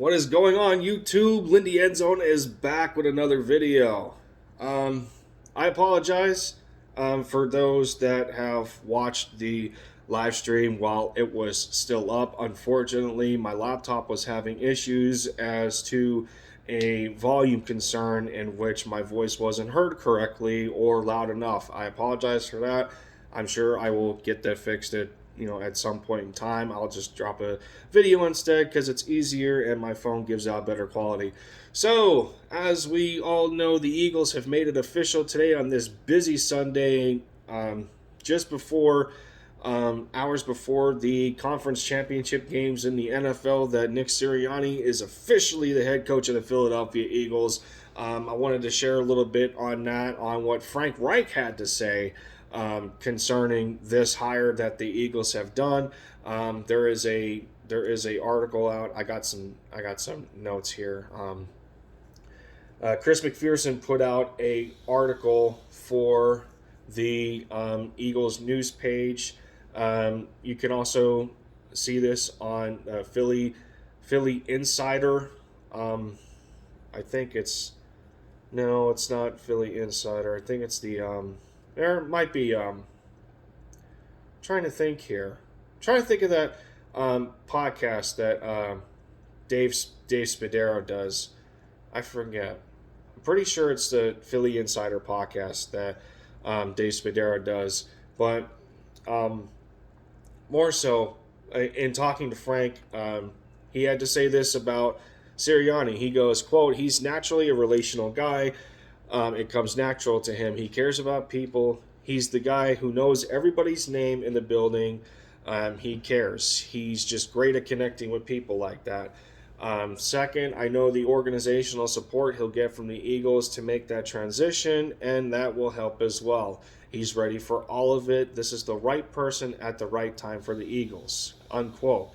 What is going on, YouTube? Lindy Endzone is back with another video. I apologize for those that have watched the live stream while it was still up. Unfortunately, my laptop was having issues as to a volume concern in which my voice wasn't heard correctly or loud enough. I apologize for that. I'm sure I will get that fixed at some point in time. I'll just drop a video instead because it's easier and my phone gives out better quality. So, as we all know, the Eagles have made it official today on this busy Sunday, just before hours before the conference championship games in the NFL, that Nick Sirianni is officially the head coach of the Philadelphia Eagles. I wanted to share a little bit on that, on what Frank Reich had to say concerning this hire that the Eagles have done. There is a article out. I got some notes here. Chris McPherson put out a article for the Eagles news page. You can also see this on Philly Insider. I think it's not Philly Insider. I think it's the there might be trying to think here. Trying to think of that podcast that Dave Spadaro does. I forget. I'm pretty sure it's the Philly Insider podcast that Dave Spadaro does. But more so, in talking to Frank, he had to say this about Sirianni. He goes, quote, "He's naturally a relational guy. It comes natural to him. He cares about people. He's the guy who knows everybody's name in the building. He cares. He's just great at connecting with people like that. Second, I know the organizational support he'll get from the Eagles to make that transition, and that will help as well. He's ready for all of it. This is the right person at the right time for the Eagles," unquote.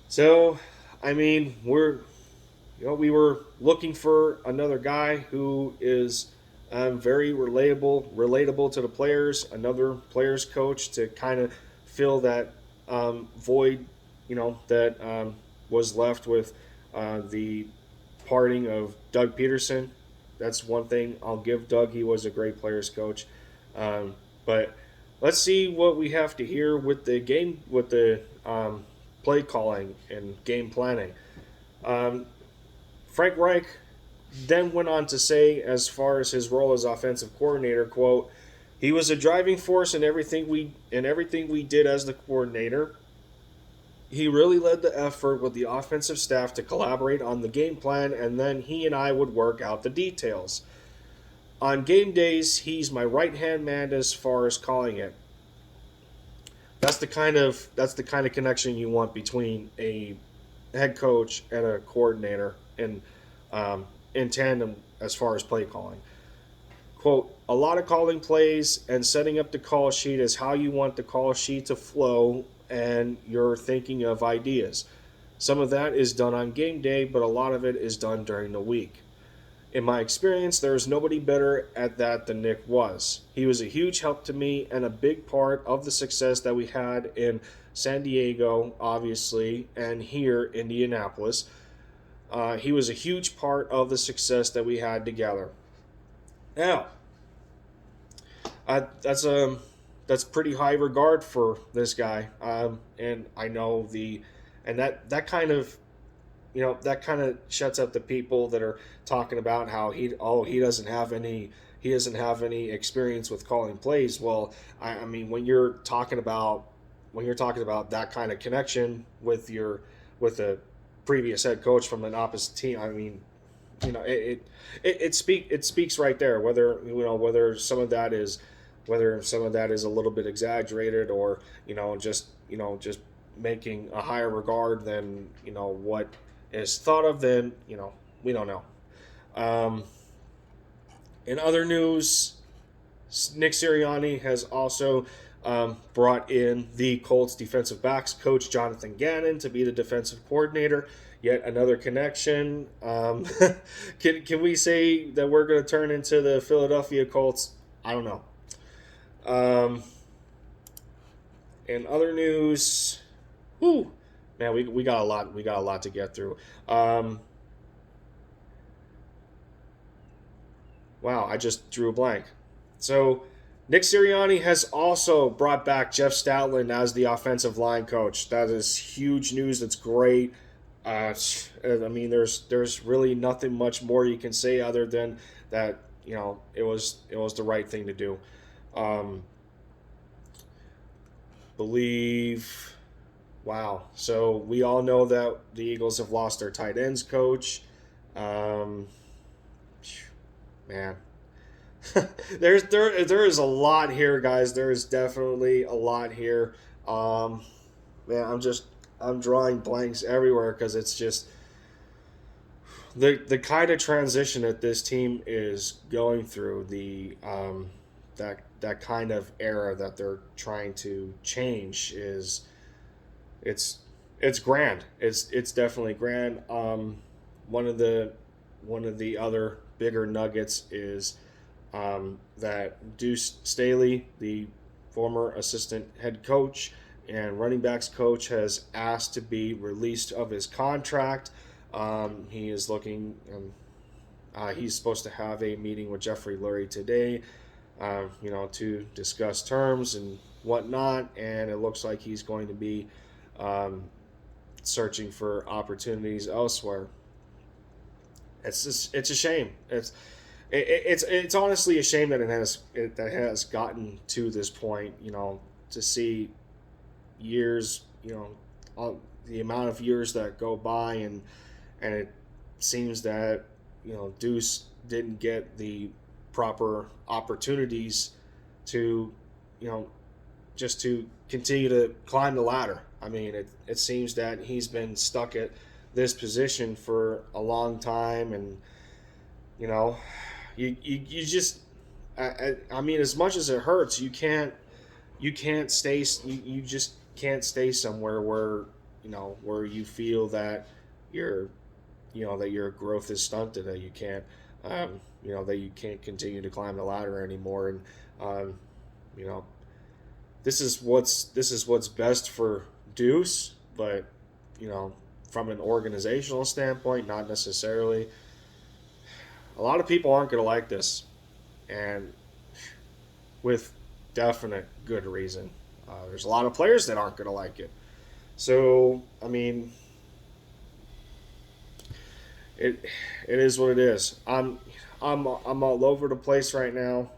So, I mean, we were looking for another guy who is very relatable to the players, another players coach to kind of fill that void, that was left with the parting of Doug Peterson. That's one thing I'll give Doug. He was a great players coach. But let's see what we have to hear with the play calling and game planning. Frank Reich then went on to say, as far as his role as offensive coordinator, quote, "He was a driving force in everything we did as the coordinator. He really led the effort with the offensive staff to collaborate on the game plan, and then he and I would work out the details. On game days, he's my right-hand man as far as calling it." That's the kind of connection you want between a head coach and a coordinator in tandem as far as play calling. Quote, "A lot of calling plays and setting up the call sheet is how you want the call sheet to flow, and you're thinking of ideas. Some of that is done on game day, but a lot of it is done during the week. In my experience, there is nobody better at that than Nick was. He was a huge help to me and a big part of the success that we had in San Diego, obviously, and here in Indianapolis. He was a huge part of the success that we had together." Now, that's pretty high regard for this guy, and I know that kind of shuts up the people that are talking about how he doesn't have any experience with calling plays. Well, I mean, when you're talking about that kind of connection with a previous head coach from an opposite team, I mean, it speaks right there. Whether some of that is a little bit exaggerated, or just making a higher regard than what is thought of, then we don't know. In other news, Nick Sirianni has also brought in the Colts defensive backs coach Jonathan Gannon to be the defensive coordinator. Yet another connection. Can we say that we're going to turn into the Philadelphia Colts? I don't know. In other news, man, we got a lot. We got a lot to get through. Um, wow, I just drew a blank. So Nick Sirianni has also brought back Jeff Stoutland as the offensive line coach. That is huge news. That's great. I mean, there's really nothing much more you can say other than that. It was the right thing to do. Um, believe. Wow. So we all know that the Eagles have lost their tight ends coach. Um, man, there is a lot here, guys. There is definitely a lot here. Um, man, I'm drawing blanks everywhere because it's just the kind of transition that this team is going through. That kind of era that they're trying to change is it's it's grand. It's definitely grand. One of the one of the other bigger nuggets is that Deuce Staley, the former assistant head coach and running backs coach, has asked to be released of his contract. He is looking. He's supposed to have a meeting with Jeffrey Lurie today, to discuss terms and whatnot. And it looks like he's going to be um, searching for opportunities elsewhere. It's a shame. It's honestly a shame that that has gotten to this point. To see years, the amount of years that go by, and it seems that Deuce didn't get the proper opportunities to you know just to continue to climb the ladder. I mean, it seems that he's been stuck at this position for a long time, and you know, you just, I mean, as much as it hurts, you can't stay, you just can't stay somewhere where where you feel that your that your growth is stunted, that you can't that you can't continue to climb the ladder anymore, and um, you know this is what's best for Deuce, but from an organizational standpoint, not necessarily. A lot of people aren't going to like this, and with definite good reason. There's a lot of players that aren't going to like it. So, I mean, it it is what it is. I'm all over the place right now.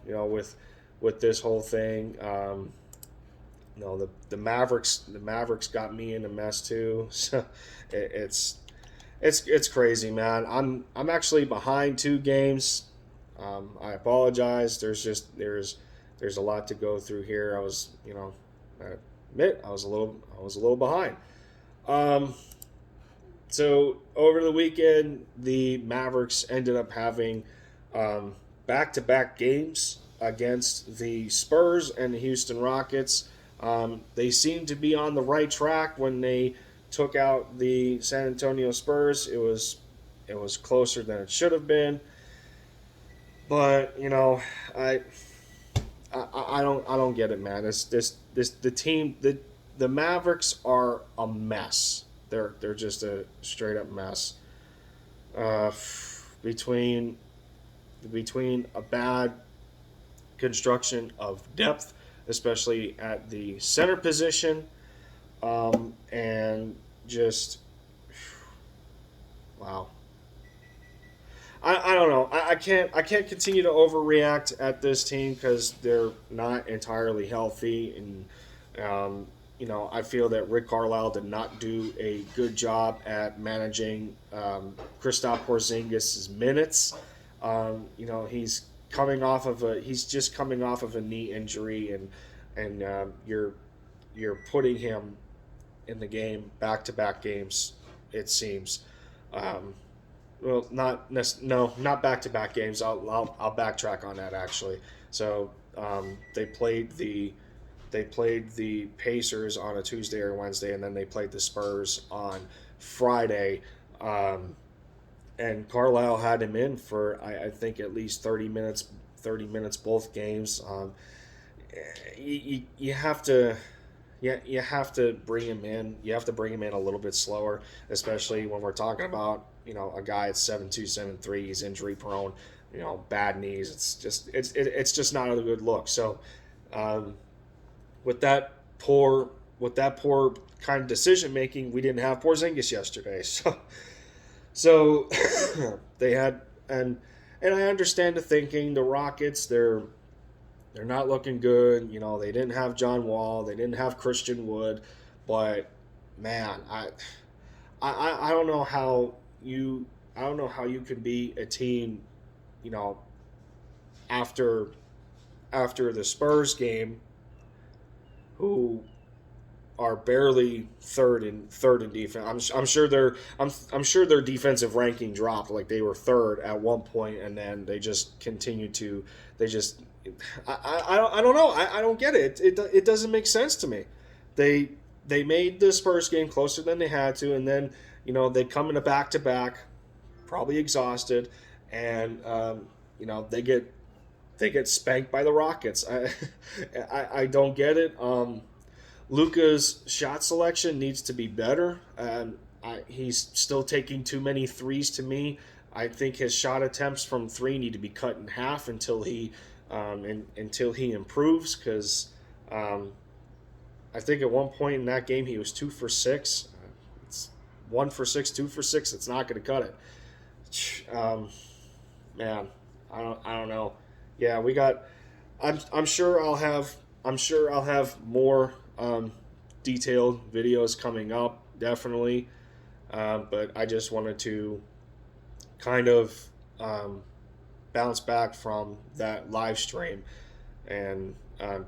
With this whole thing. The Mavericks got me in a mess too. So it's it's crazy, man. I'm actually behind 2 games. I apologize. There's a lot to go through here. I admit I was a little behind. Um, so over the weekend, the Mavericks ended up having um, back-to-back games against the Spurs and the Houston Rockets. They seemed to be on the right track when they took out the San Antonio Spurs. It was closer than it should have been, but I I don't get it, man. This the team the Mavericks are a mess. They're just a straight up mess. Uh, between between a bad construction of depth, especially at the center position, and just wow. I don't know. I can't continue to overreact at this team because they're not entirely healthy, and I feel that Rick Carlisle did not do a good job at managing Kristaps Porzingis' minutes. He's just coming off of a knee injury, and you're putting him in the game back to back games. It seems. Um, well, no, not back to back games. I'll backtrack on that actually. So they played the Pacers on a Tuesday or Wednesday, and then they played the Spurs on Friday. Um, and Carlisle had him in for I think at least 30 minutes. 30 minutes both games. You have to yeah, you have to bring him in. You have to bring him in a little bit slower, especially when we're talking about a guy at 7'2", 7'3". He's injury prone. Bad knees. It's just not a good look. So, um, with that poor kind of decision making, we didn't have Porzingis yesterday. So they had and I understand the thinking. The Rockets, they're not looking good. They didn't have John Wall. They didn't have Christian Wood. But man, I don't know how you can be a team, you know, after the Spurs game, who are barely third in defense. I'm sure I'm sure their defensive ranking dropped. Like, they were third at one point, and then they just continued to. They just. I don't know. I don't get it. It doesn't make sense to me. They made the Spurs game closer than they had to, and then they come in a back-to-back, probably exhausted, and they get spanked by the Rockets. I don't get it. Luka's shot selection needs to be better. He's still taking too many threes to me. I think his shot attempts from three need to be cut in half until he improves. Because I think at one point in that game he was 2 for 6. It's 1 for 6, 2 for 6. It's not going to cut it. Man, I don't know. Yeah, we got. I'm sure I'll have more detailed videos coming up, definitely. But I just wanted to kind of bounce back from that live stream and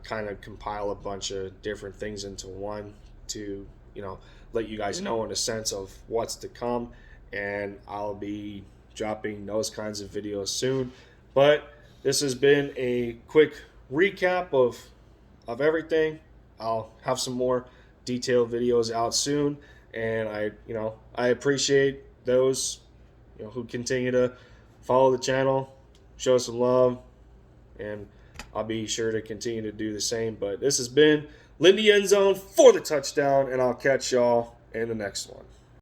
kind of compile a bunch of different things into one to let you guys know in a sense of what's to come. And I'll be dropping those kinds of videos soon. But this has been a quick recap of everything. I'll have some more detailed videos out soon, and I appreciate those who continue to follow the channel, show some love, and I'll be sure to continue to do the same. But this has been Lindy End Zone for the touchdown, and I'll catch y'all in the next one.